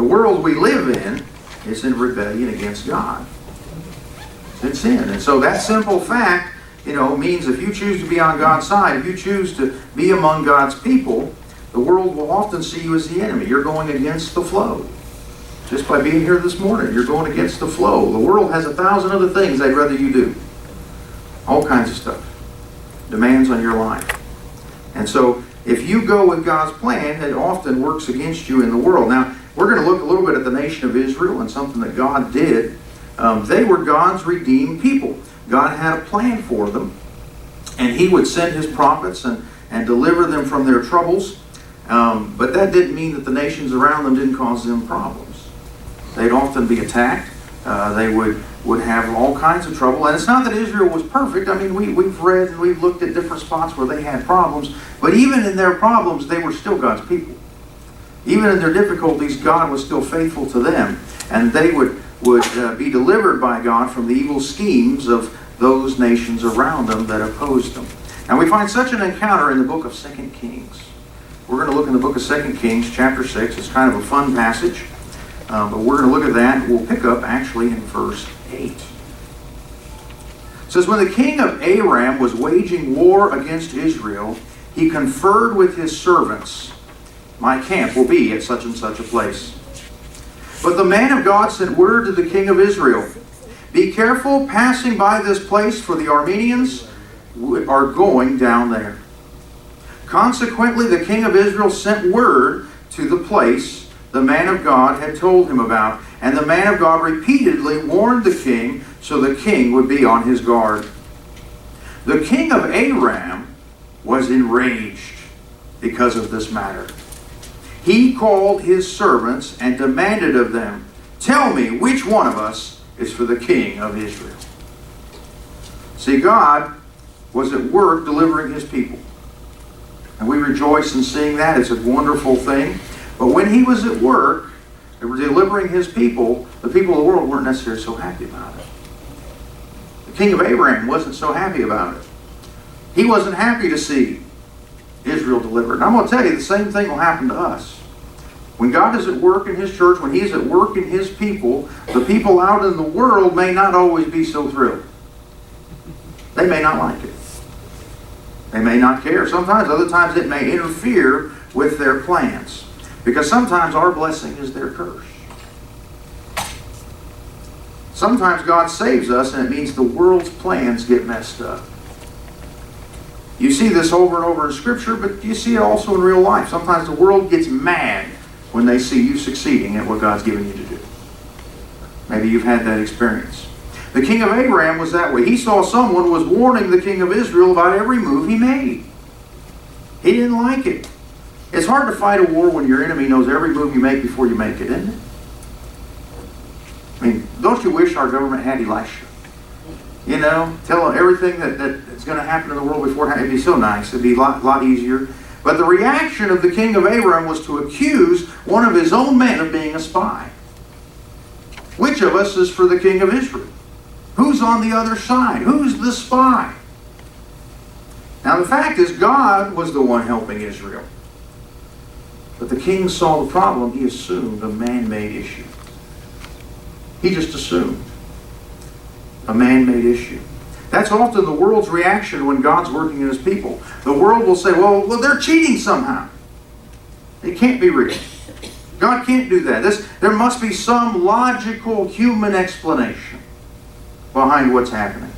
The world we live in is in rebellion against God. It's sin. And so that simple fact, means if you choose to be on God's side, if you choose to be among God's people, the world will often see you as the enemy. You're going against the flow. Just by being here this morning, you're going against the flow. The world has 1,000 other things they'd rather you do. All kinds of stuff. Demands on your life. And so, if you go with God's plan, it often works against you in the world. Now, we're going to look a little bit at the nation of Israel and something that God did. They were God's redeemed people. God had a plan for them. And He would send His prophets and deliver them from their troubles. But that didn't mean that the nations around them didn't cause them problems. They'd often be attacked. They would have all kinds of trouble. And it's not that Israel was perfect. I mean, we've read and we've looked at different spots where they had problems. But even in their problems, they were still God's people. Even in their difficulties, God was still faithful to them. And they would be delivered by God from the evil schemes of those nations around them that opposed them. And we find such an encounter in the book of 2 Kings. We're going to look in the book of 2 Kings, chapter 6. It's kind of a fun passage. But we're going to look at that. We'll pick up actually in verse 8. It says, when the king of Aram was waging war against Israel, he conferred with his servants, my camp will be at such and such a place. But the man of God sent word to the king of Israel, be careful passing by this place, for the Arameans are going down there. Consequently, the king of Israel sent word to the place the man of God had told him about. And the man of God repeatedly warned the king, so the king would be on his guard. The king of Aram was enraged because of this matter. He called his servants and demanded of them, tell me which one of us is for the king of Israel. See, God was at work delivering His people. And we rejoice in seeing that. It's a wonderful thing. But when He was at work, delivering His people, the people of the world weren't necessarily so happy about it. The king of Aram wasn't so happy about it. He wasn't happy to see Israel delivered. And I'm going to tell you, the same thing will happen to us. When God is at work in His church, when He's at work in His people, the people out in the world may not always be so thrilled. They may not like it. They may not care. Sometimes, other times it may interfere with their plans. Because sometimes our blessing is their curse. Sometimes God saves us and it means the world's plans get messed up. You see this over and over in Scripture, but you see it also in real life. Sometimes the world gets mad when they see you succeeding at what God's given you to do. Maybe you've had that experience. The king of Aram was that way. He saw someone was warning the king of Israel about every move he made. He didn't like it. It's hard to fight a war when your enemy knows every move you make before you make it, isn't it? I mean, don't you wish our government had Elisha? Tell everything that's going to happen in the world before it happens. It'd be so nice. It'd be a lot easier. But the reaction of the king of Aram was to accuse one of his own men of being a spy. Which of us is for the king of Israel? Who's on the other side? Who's the spy? Now the fact is, God was the one helping Israel. But the king saw the problem. He assumed a man-made issue. He just assumed a man-made issue. That's often the world's reaction when God's working in His people. The world will say, well, they're cheating somehow. It can't be real. God can't do that. There must be some logical human explanation behind what's happening.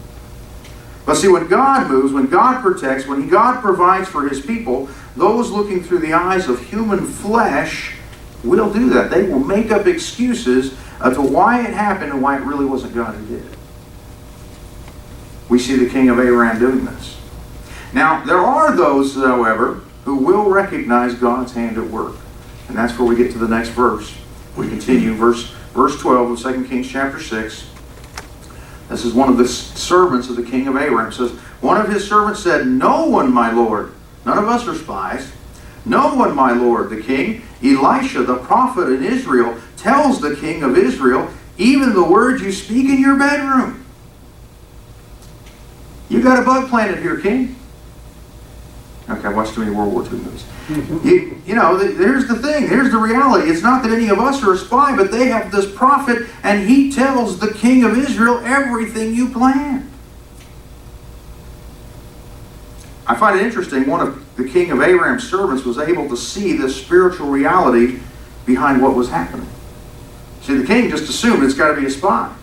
But see, when God moves, when God protects, when God provides for His people, those looking through the eyes of human flesh will do that. They will make up excuses as to why it happened and why it really wasn't God who did it. We see the king of Aram doing this. Now, there are those, however, who will recognize God's hand at work. And that's where we get to the next verse. We continue, verse 12 of 2 Kings chapter 6. This is one of the servants of the king of Aram. It says, one of his servants said, no one, my lord. None of us are spies. No one, my lord, the king. Elisha, the prophet in Israel, tells the king of Israel, even the words you speak in your bedroom. You got a bug planted here, king. Okay, I watched too many World War II movies. Here's the thing. Here's the reality. It's not that any of us are a spy, but they have this prophet, and he tells the king of Israel everything you plan. I find it interesting, one of the king of Aram's servants was able to see this spiritual reality behind what was happening. See, the king just assumed it's got to be a spy.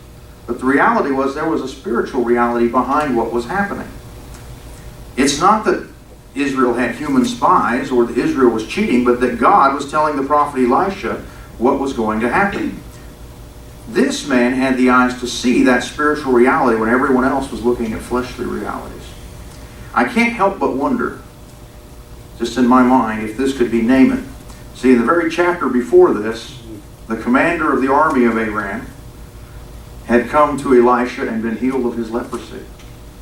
But the reality was there was a spiritual reality behind what was happening. It's not that Israel had human spies or that Israel was cheating, but that God was telling the prophet Elisha what was going to happen. This man had the eyes to see that spiritual reality when everyone else was looking at fleshly realities. I can't help but wonder, just in my mind, if this could be Naaman. See, in the very chapter before this, the commander of the army of Aram had come to Elisha and been healed of his leprosy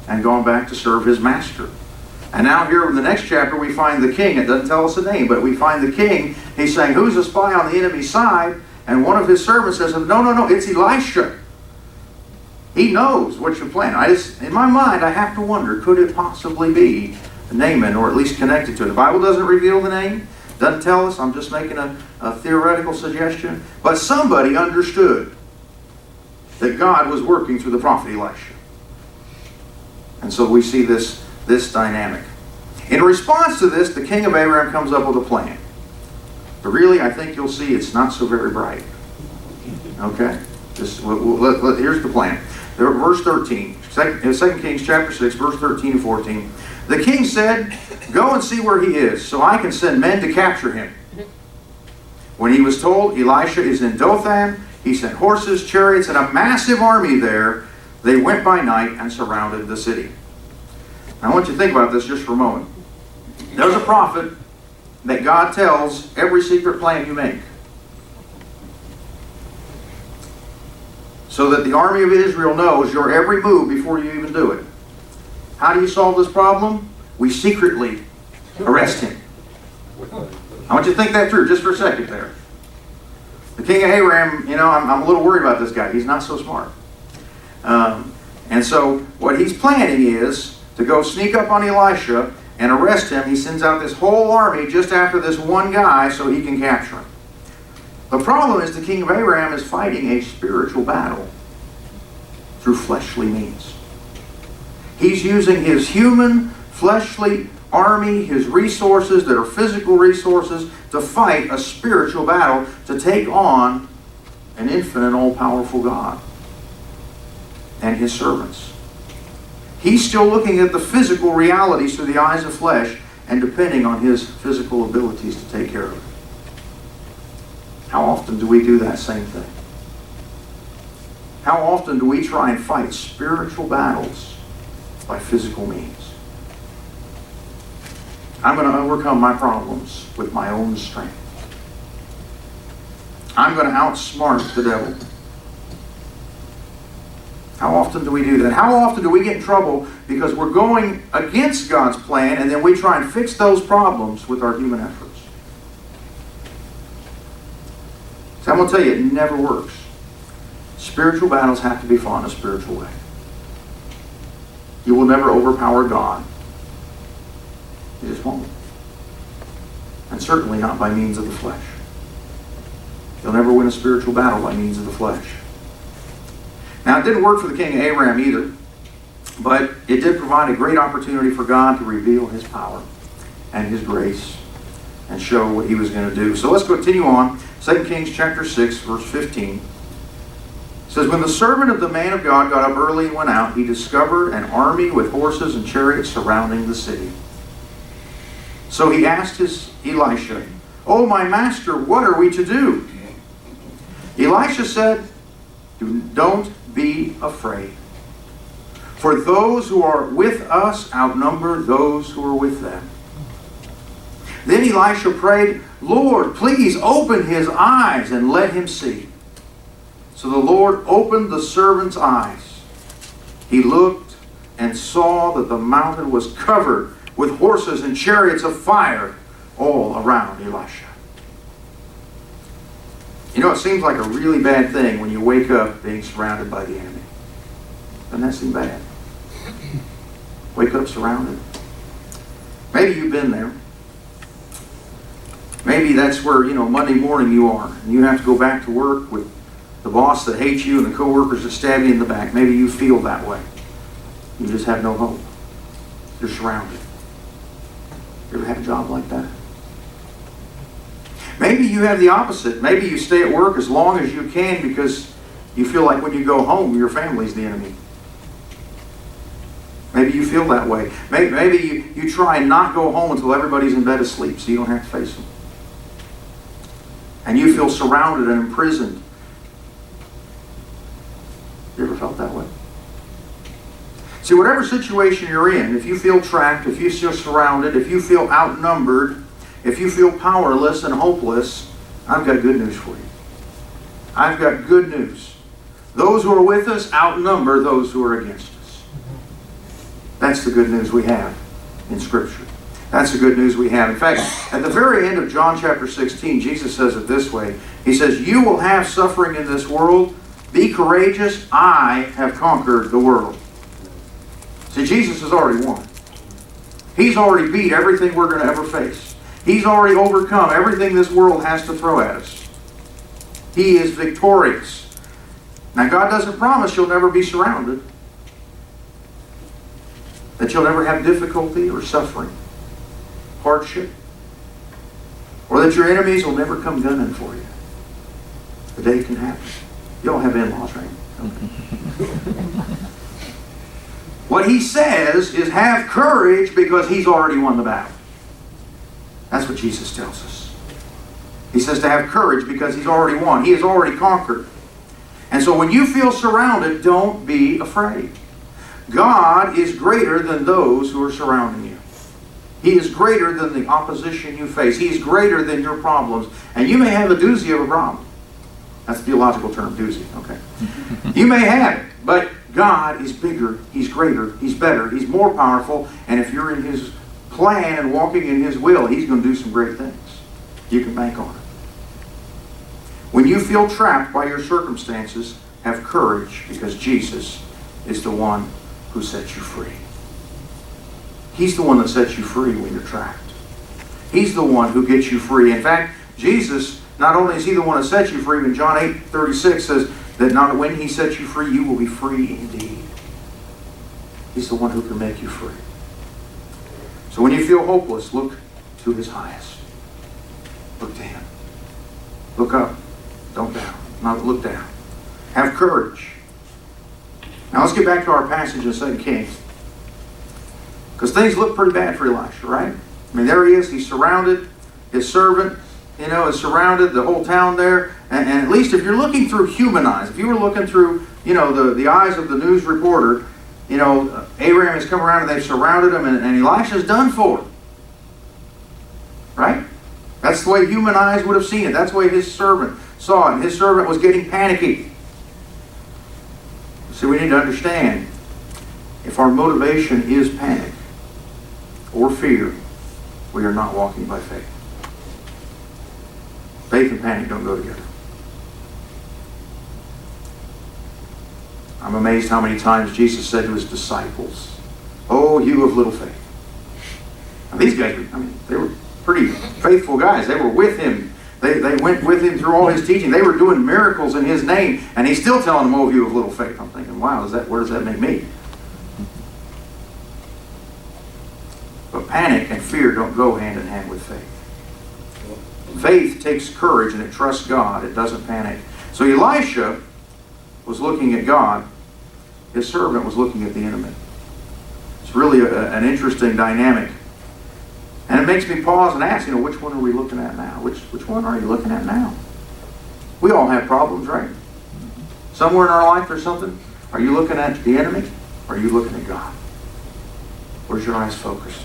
and gone back to serve his master. And now here in the next chapter we find the king. It doesn't tell us a name, but we find the king. He's saying, who's a spy on the enemy's side? And one of his servants says, no, it's Elisha. He knows what you plan. In my mind, I have to wonder, could it possibly be Naaman, or at least connected to it? The Bible doesn't reveal the name. Doesn't tell us. I'm just making a theoretical suggestion. But somebody understood that God was working through the prophet Elisha. And so we see this dynamic. In response to this, the king of Aram comes up with a plan. But really, I think you'll see it's not so very bright. Okay? Here's the plan. Verse 13. 2 Kings chapter 6, verse 13 and 14. The king said, go and see where he is, so I can send men to capture him. When he was told Elisha is in Dothan, he sent horses, chariots, and a massive army there. They went by night and surrounded the city. Now, I want you to think about this just for a moment. There's a prophet that God tells every secret plan you make, so that the army of Israel knows your every move before you even do it. How do you solve this problem? We secretly arrest him. I want you to think that through just for a second there. The king of Aram, I'm a little worried about this guy. He's not so smart. And so what he's planning is to go sneak up on Elisha and arrest him. He sends out this whole army just after this one guy so he can capture him. The problem is the king of Aram is fighting a spiritual battle through fleshly means. He's using his human, fleshly army, his resources that are physical resources, to fight a spiritual battle, to take on an infinite, all-powerful God and his servants. He's still looking at the physical realities through the eyes of flesh and depending on his physical abilities to take care of it. How often do we do that same thing? How often do we try and fight spiritual battles by physical means? I'm going to overcome my problems with my own strength. I'm going to outsmart the devil. How often do we do that? How often do we get in trouble because we're going against God's plan and then we try and fix those problems with our human efforts? So I'm going to tell you, it never works. Spiritual battles have to be fought in a spiritual way. You will never overpower God. You just won't. And certainly not by means of the flesh. You'll never win a spiritual battle by means of the flesh. Now, it didn't work for the king of Aram either, but it did provide a great opportunity for God to reveal his power and his grace and show what he was going to do. So let's continue on. 2 Kings chapter 6, verse 15. It says, when the servant of the man of God got up early and went out, he discovered an army with horses and chariots surrounding the city. So he asked Elisha, "Oh, my master, what are we to do?" Elisha said, "Don't be afraid. For those who are with us outnumber those who are with them." Then Elisha prayed, "Lord, please open his eyes and let him see." So the Lord opened the servant's eyes. He looked and saw that the mountain was covered with horses and chariots of fire all around Elisha. You know, it seems like a really bad thing when you wake up being surrounded by the enemy. Doesn't that seem bad? Wake up surrounded. Maybe you've been there. Maybe that's where, Monday morning you are. And you have to go back to work with the boss that hates you and the coworkers that stab you in the back. Maybe you feel that way. You just have no hope. You're surrounded. You ever had a job like that? Maybe you have the opposite. Maybe you stay at work as long as you can because you feel like when you go home, your family's the enemy. Maybe you feel that way. Maybe you try and not go home until everybody's in bed asleep so you don't have to face them. And you feel surrounded and imprisoned. You ever felt that way? See, whatever situation you're in, if you feel trapped, if you feel surrounded, if you feel outnumbered, if you feel powerless and hopeless, I've got good news for you. I've got good news. Those who are with us outnumber those who are against us. That's the good news we have in Scripture. That's the good news we have. In fact, at the very end of John chapter 16, Jesus says it this way. He says, "You will have suffering in this world. Be courageous. I have conquered the world." See, Jesus has already won. He's already beat everything we're going to ever face. He's already overcome everything this world has to throw at us. He is victorious. Now, God doesn't promise you'll never be surrounded, that you'll never have difficulty or suffering, hardship, or that your enemies will never come gunning for you. The day can happen. You don't have in-laws, right? Okay. What he says is have courage because he's already won the battle. That's what Jesus tells us. He says to have courage because he's already won. He has already conquered. And so when you feel surrounded, don't be afraid. God is greater than those who are surrounding you. He is greater than the opposition you face. He is greater than your problems. And you may have a doozy of a problem. That's the theological term, doozy. Okay. You may have it, but God is bigger, He's greater, He's better, He's more powerful, and if you're in His plan and walking in His will, He's going to do some great things. You can bank on it. When you feel trapped by your circumstances, have courage because Jesus is the one who sets you free. He's the one that sets you free when you're trapped. He's the one who gets you free. In fact, Jesus, not only is He the one that sets you free, but John 8:36 says that not when He sets you free, you will be free indeed. He's the one who can make you free. So when you feel hopeless, look to His highest. Look to Him. Look up. Don't down. Not look down. Have courage. Now let's get back to our passage in 2 Kings. Because things look pretty bad for Elisha, right? I mean, there he is. He's surrounded. His servant, is surrounded. The whole town there. And at least if you're looking through human eyes, if you were looking through, the eyes of the news reporter, Aram has come around and they've surrounded him and Elisha's done for. Right? That's the way human eyes would have seen it. That's the way his servant saw it. His servant was getting panicky. So we need to understand, if our motivation is panic or fear, we are not walking by faith. Faith and panic don't go together. I'm amazed how many times Jesus said to His disciples, "Oh, you of little faith." Now these guys, they were pretty faithful guys. They were with Him. They went with Him through all His teaching. They were doing miracles in His name, and He's still telling them, "Oh, you of little faith." I'm thinking, wow, where does that make me? But panic and fear don't go hand in hand with faith. Faith takes courage and it trusts God. It doesn't panic. So Elisha was looking at God. His servant was looking at the enemy. It's really an interesting dynamic. And it makes me pause and ask, which one are we looking at now? Which one are you looking at now? We all have problems, right? Somewhere in our life there's something. Are you looking at the enemy? Or are you looking at God? Where's your eyes focused?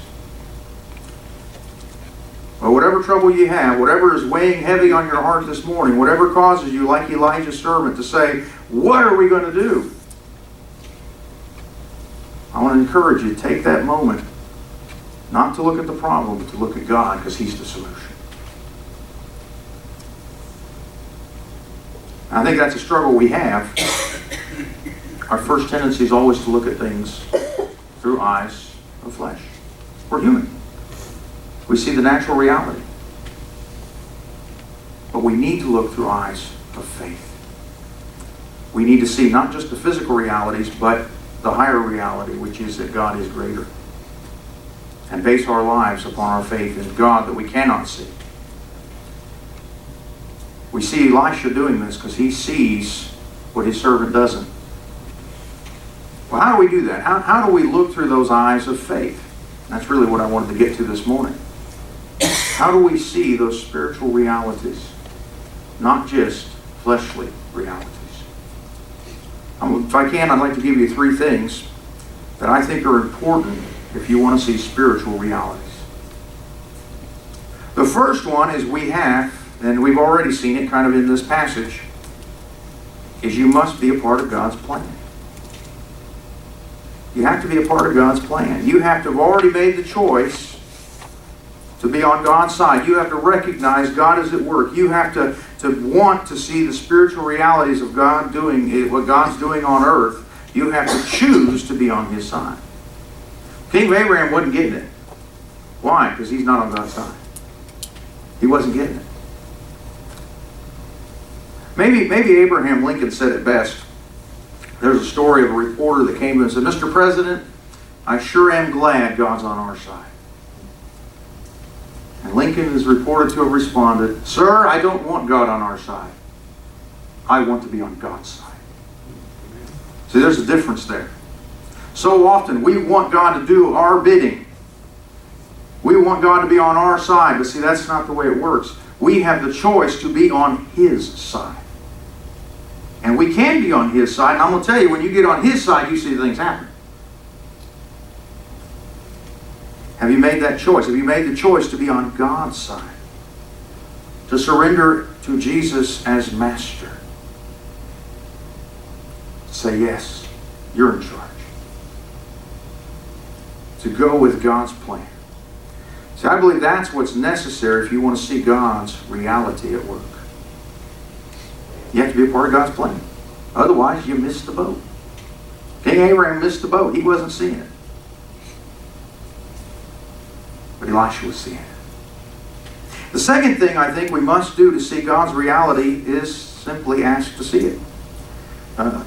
Well, whatever trouble you have, whatever is weighing heavy on your heart this morning, whatever causes you, like Elijah's servant, to say, what are we going to do? I want to encourage you to take that moment, not to look at the problem, but to look at God, because He's the solution. And I think that's a struggle we have. Our first tendency is always to look at things through eyes of flesh. We're human. We see the natural reality. But we need to look through eyes of faith. We need to see not just the physical realities, but the higher reality, which is that God is greater. And base our lives upon our faith in God that we cannot see. We see Elisha doing this because he sees what his servant doesn't. Well, how do we do that? How do we look through those eyes of faith? That's really what I wanted to get to this morning. How do we see those spiritual realities, not just fleshly realities? If I can, I'd like to give you 3 things that I think are important if you want to see spiritual realities. The first one is we have, and we've already seen it kind of in this passage, is you must be a part of God's plan. You have to be a part of God's plan. You have to have already made the choice to be on God's side. You have to recognize God is at work. You have to want to see the spiritual realities of God doing what God's doing on earth. You have to choose to be on His side. King of Aram wasn't getting it. Why? Because he's not on God's side. He wasn't getting it. Maybe Abraham Lincoln said it best. There's a story of a reporter that came to him and said, "Mr. President, I sure am glad God's on our side." And Lincoln is reported to have responded, "Sir, I don't want God on our side. I want to be on God's side." See, there's a difference there. So often we want God to do our bidding. We want God to be on our side, but see, that's not the way it works. We have the choice to be on His side. And we can be on His side, and I'm going to tell you, when you get on His side, you see things happen. Have you made that choice? Have you made the choice to be on God's side? To surrender to Jesus as Master? Say, yes, you're in charge. To go with God's plan. See, I believe that's what's necessary if you want to see God's reality at work. You have to be a part of God's plan. Otherwise, you miss the boat. King Aram missed the boat. He wasn't seeing it. But Elisha was seeing it. The second thing I think we must do to see God's reality is simply ask to see it.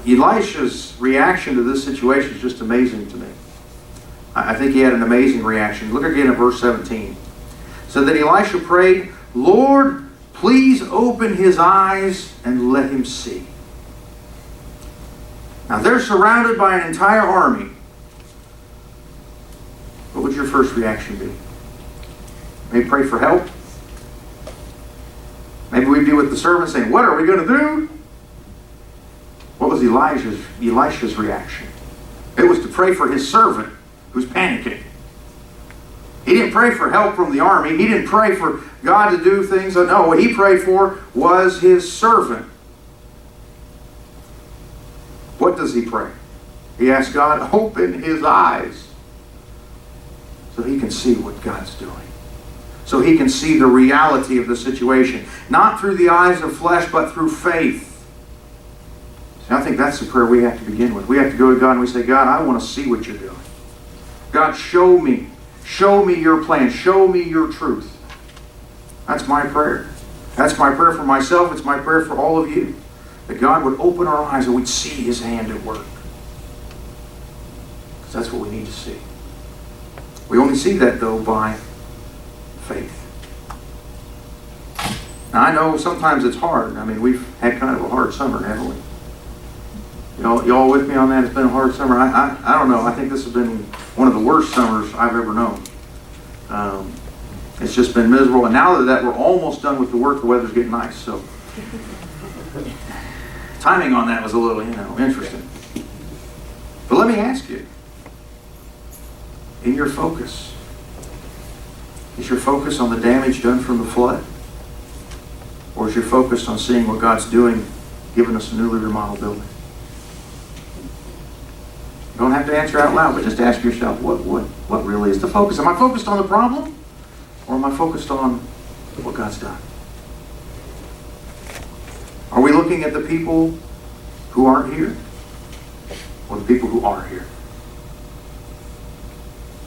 Elisha's reaction to this situation is just amazing to me. I think he had an amazing reaction. Look again at verse 17. So that Elisha prayed, "Lord, please open his eyes and let him see." Now they're surrounded by an entire army. What would your first reaction be? Maybe pray for help? Maybe we'd be with the servant saying, "What are we going to do?" What was Elisha's reaction? It was to pray for his servant who's panicking. He didn't pray for help from the army. He didn't pray for God to do things. No, what he prayed for was his servant. What does he pray? He asks God, open his eyes so he can see what God's doing. So he can see the reality of the situation. Not through the eyes of flesh, but through faith. See, I think that's the prayer we have to begin with. We have to go to God and we say, "God, I want to see what you're doing. God, show me. Show me your plan. Show me your truth." That's my prayer. That's my prayer for myself. It's my prayer for all of you. That God would open our eyes and we'd see His hand at work. Because that's what we need to see. We only see that, though, by faith. Now, I know sometimes it's hard. I mean, we've had kind of a hard summer, haven't we? Y'all with me on that? It's been a hard summer. I don't know. I think this has been one of the worst summers I've ever known. It's just been miserable. And now that we're almost done with the work, the weather's getting nice. So timing on that was a little, interesting. But let me ask you, in your focus, is your focus on the damage done from the flood? Or is your focus on seeing what God's doing, giving us a newly remodeled building? You don't have to answer out loud, but just ask yourself, what really is the focus? Am I focused on the problem? Or am I focused on what God's done? Are we looking at the people who aren't here? Or the people who are here?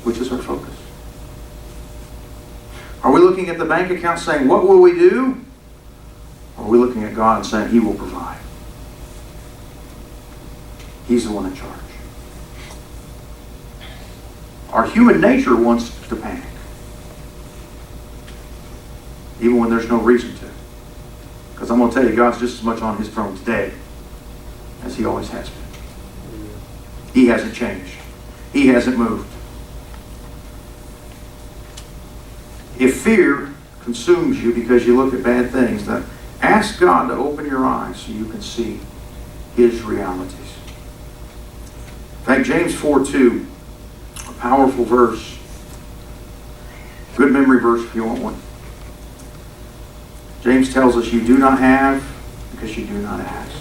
Which is our focus? we looking at the bank account saying, what will we do? Or are we looking at God and saying, He will provide? He's the one in charge. Our human nature wants to panic. Even when there's no reason to. Because I'm going to tell you, God's just as much on His throne today as He always has been. He hasn't changed. He hasn't moved. If fear consumes you because you look at bad things, then ask God to open your eyes so you can see His realities. In fact, James 4:2, a powerful verse. Good memory verse if you want one. James tells us you do not have because you do not ask.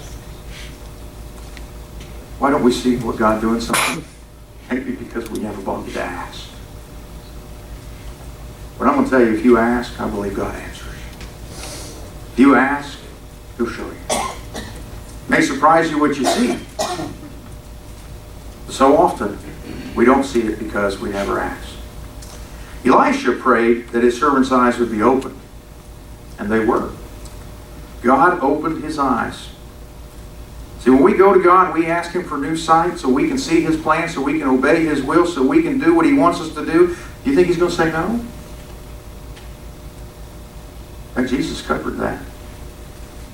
Why don't we see what God doing something? Maybe because we never bothered to ask. But I'm going to tell you, if you ask, I believe God answers. If you ask, He'll show you. It may surprise you what you see. So often, we don't see it because we never asked. Elisha prayed that his servant's eyes would be opened. And they were. God opened his eyes. See, when we go to God, we ask Him for new sight so we can see His plan, so we can obey His will, so we can do what He wants us to do. Do you think He's going to say no? And Jesus covered that.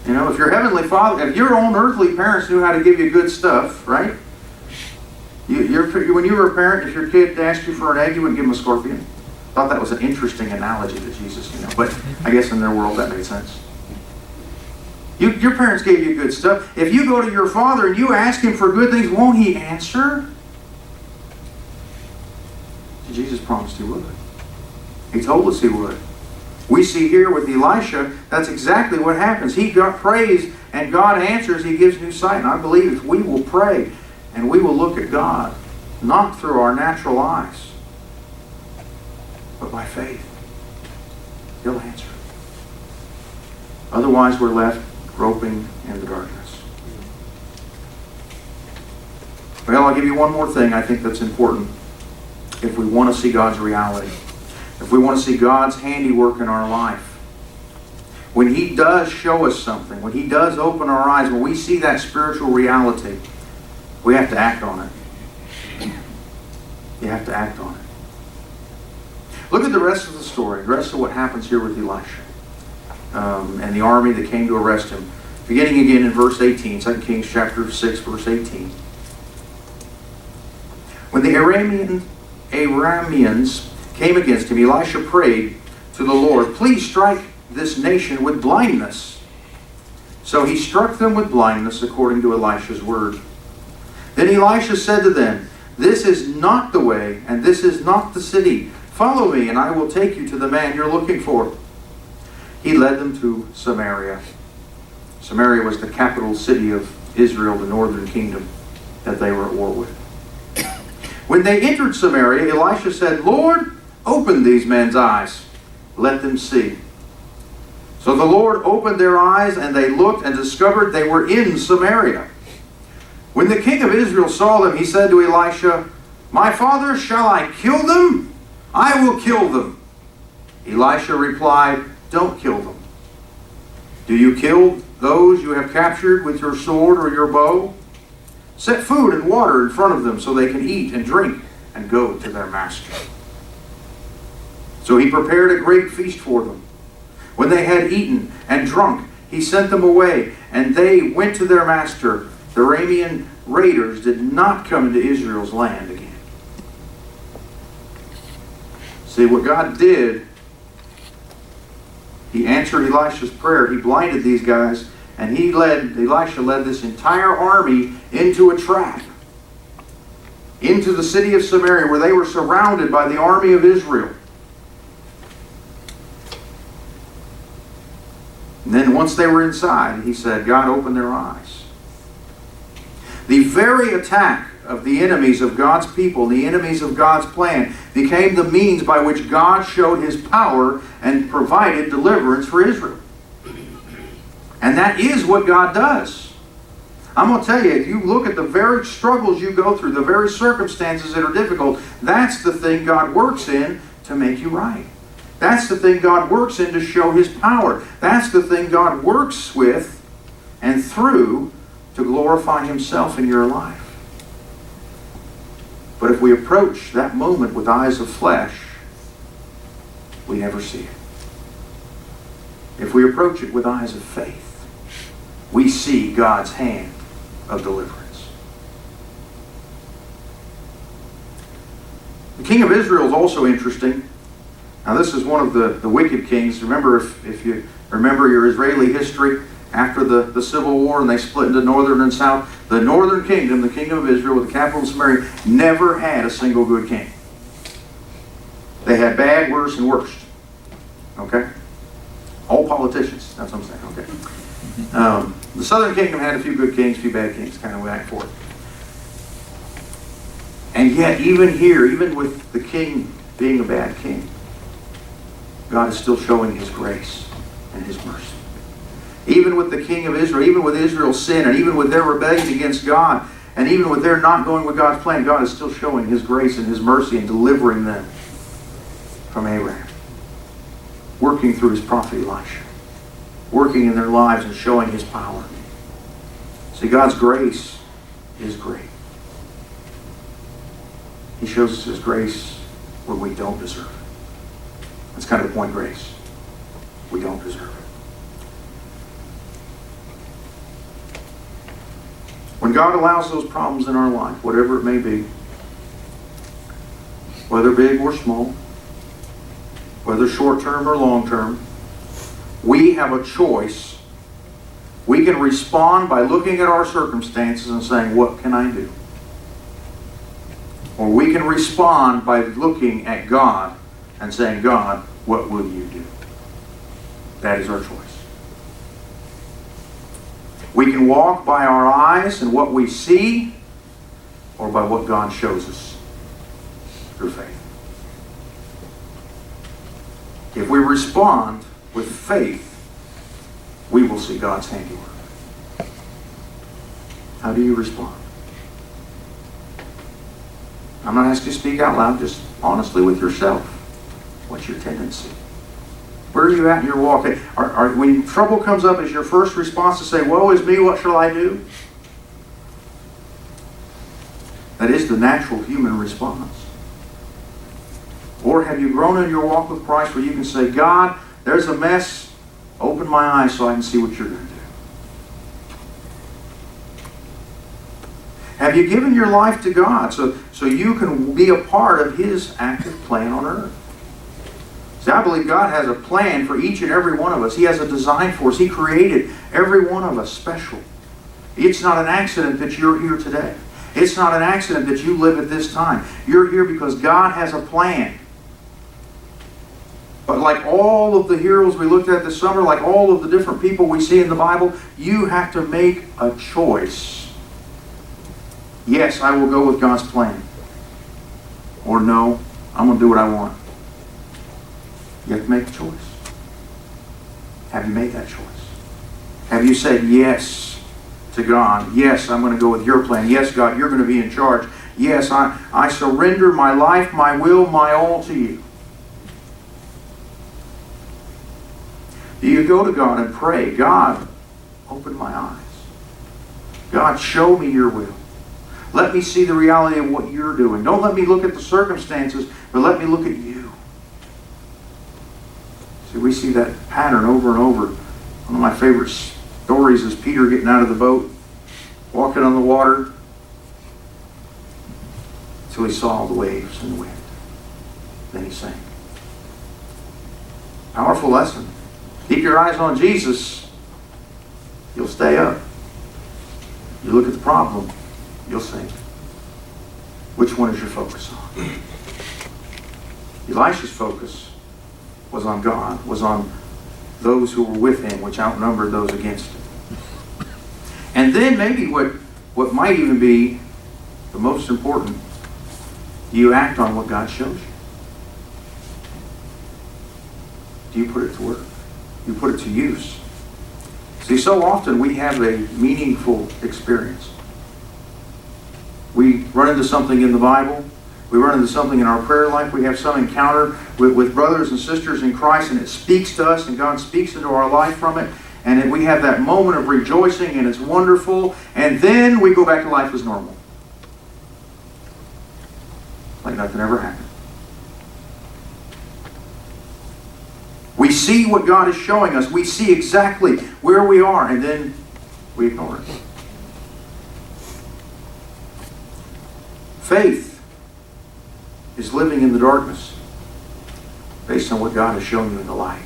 You know, if your Heavenly Father, if your own earthly parents knew how to give you good stuff, right? When you were a parent, if your kid asked you for an egg, you wouldn't give him a scorpion. I thought that was an interesting analogy that Jesus, but I guess in their world that made sense. Your parents gave you good stuff. If you go to your Father and you ask Him for good things, won't He answer? Jesus promised He would. He told us He would. We see here with Elisha, that's exactly what happens. He got praise and God answers. He gives new sight. And I believe if we will pray and we will look at God, not through our natural eyes, but by faith, He'll answer. Otherwise, we're left groping in the darkness. Well, I'll give you one more thing I think that's important if we want to see God's reality. If we want to see God's handiwork in our life. When He does show us something, when He does open our eyes, when we see that spiritual reality, we have to act on it. You have to act on it. Look at the rest of the story, the rest of what happens here with Elisha and the army that came to arrest him. Beginning again in verse 18, 2 Kings chapter 6, verse 18. When the Arameans came against him, Elisha prayed to the Lord, "Please strike this nation with blindness." So he struck them with blindness according to Elisha's word. Then Elisha said to them, "This is not the way, and this is not the city. Follow me, and I will take you to the man you're looking for." He led them to Samaria. Samaria was the capital city of Israel, the northern kingdom that they were at war with. When they entered Samaria, Elisha said, "Lord, open these men's eyes. Let them see." So the Lord opened their eyes, and they looked and discovered they were in Samaria. When the king of Israel saw them, he said to Elisha, "My father, shall I kill them? I will kill them." Elisha replied, "Don't kill them. Do you kill those you have captured with your sword or your bow? Set food and water in front of them so they can eat and drink and go to their master." So he prepared a great feast for them. When they had eaten and drunk, he sent them away, and they went to their master. The Aramean raiders did not come into Israel's land again. See, what God did, He answered Elisha's prayer. He blinded these guys, and Elisha led this entire army into a trap. Into the city of Samaria, where they were surrounded by the army of Israel. And then once they were inside, he said, God opened their eyes. The very attack of the enemies of God's people, the enemies of God's plan, became the means by which God showed His power and provided deliverance for Israel. And that is what God does. I'm going to tell you, if you look at the very struggles you go through, the very circumstances that are difficult, that's the thing God works in to make you right. That's the thing God works in to show His power. That's the thing God works with and through to glorify Himself in your life. But if we approach that moment with eyes of flesh, we never see it. If we approach it with eyes of faith, we see God's hand of deliverance. The king of Israel is also interesting. Now this is one of the wicked kings. Remember, if you remember your Israeli history, after the Civil War and they split into northern and south, the northern kingdom, the kingdom of Israel with the capital in Samaria, never had a single good king. They had bad, worse, and worst. Okay? All politicians, that's what I'm saying. Okay. The southern kingdom had a few good kings, a few bad kings, kind of back and forth. And yet, even here, even with the king being a bad king, God is still showing His grace and His mercy. Even with the king of Israel, even with Israel's sin, and even with their rebellion against God, and even with their not going with God's plan, God is still showing His grace and His mercy and delivering them from Aram. Working through His prophet Elisha. Working in their lives and showing His power. See, God's grace is great. He shows us His grace where we don't deserve it. That's kind of the point, grace. We don't deserve it. When God allows those problems in our life, whatever it may be, whether big or small, whether short-term or long-term, we have a choice. We can respond by looking at our circumstances and saying, what can I do? Or we can respond by looking at God and saying, God, what will you do? That is our choice. We can walk by our eyes and what we see, or by what God shows us through faith. If we respond with faith, we will see God's handiwork. How do you respond? I'm not asking you to speak out loud, just honestly with yourself. What's your tendency? Where are you at in your walk? When trouble comes up, is your first response to say, woe is me, what shall I do? That is the natural human response. Or have you grown in your walk with Christ where you can say, God, there's a mess. Open my eyes so I can see what you're going to do. Have you given your life to God so you can be a part of His active plan on earth? See, I believe God has a plan for each and every one of us. He has a design for us. He created every one of us special. It's not an accident that you're here today. It's not an accident that you live at this time. You're here because God has a plan. But like all of the heroes we looked at this summer, like all of the different people we see in the Bible, you have to make a choice. Yes, I will go with God's plan. Or no, I'm going to do what I want. You have to make a choice. Have you made that choice? Have you said yes to God? Yes, I'm going to go with your plan. Yes, God, you're going to be in charge. Yes, I surrender my life, my will, my all to you. Do you go to God and pray, God, open my eyes. God, show me your will. Let me see the reality of what you're doing. Don't let me look at the circumstances, but let me look at you. See, we see that pattern over and over. One of my favorite stories is Peter getting out of the boat, walking on the water, until he saw the waves and the wind. Then he sank. Powerful lesson. Keep your eyes on Jesus, you'll stay up. You look at the problem, you'll sink. Which one is your focus on? Elisha's focus was on God, was on those who were with him, which outnumbered those against him. And then maybe what might even be the most important, you act on what God shows you. Do you put it to work? You put it to use. See, so often we have a meaningful experience. We run into something in the Bible, We run into something in our prayer life. We have some encounter with brothers and sisters in Christ, and it speaks to us, and God speaks into our life from it. And we have that moment of rejoicing, and it's wonderful. And then we go back to life as normal. Like nothing ever happened. We see what God is showing us. We see exactly where we are, and then we ignore it. Faith is living in the darkness based on what God has shown you in the light.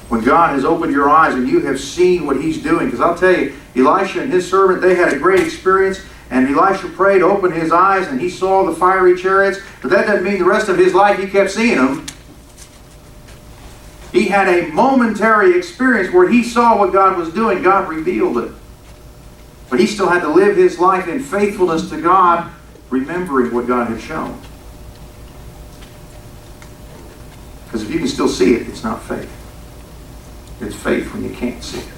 When God has opened your eyes and you have seen what He's doing, because I'll tell you, Elisha and his servant, they had a great experience, and Elisha prayed, opened his eyes, and he saw the fiery chariots, but that doesn't mean the rest of his life he kept seeing them. He had a momentary experience where he saw what God was doing. God revealed it. But he still had to live his life in faithfulness to God, remembering what God had shown. Because if you can still see it, it's not faith. It's faith when you can't see it.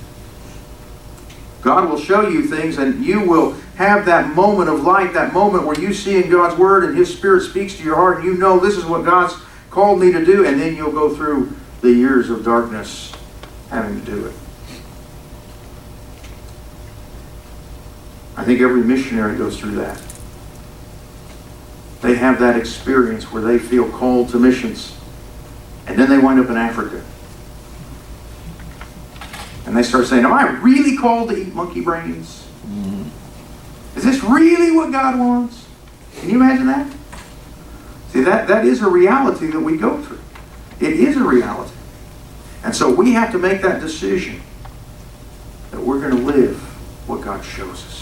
God will show you things, and you will have that moment of light, that moment where you see in God's Word and His Spirit speaks to your heart, and you know this is what God's called me to do, and then you'll go through the years of darkness having to do it. I think every missionary goes through that. They have that experience where they feel called to missions, and then they wind up in Africa. And they start saying, am I really called to eat monkey brains? Mm-hmm. Is this really what God wants? Can you imagine that? See, that is a reality that we go through. It is a reality. And so we have to make that decision that we're going to live what God shows us.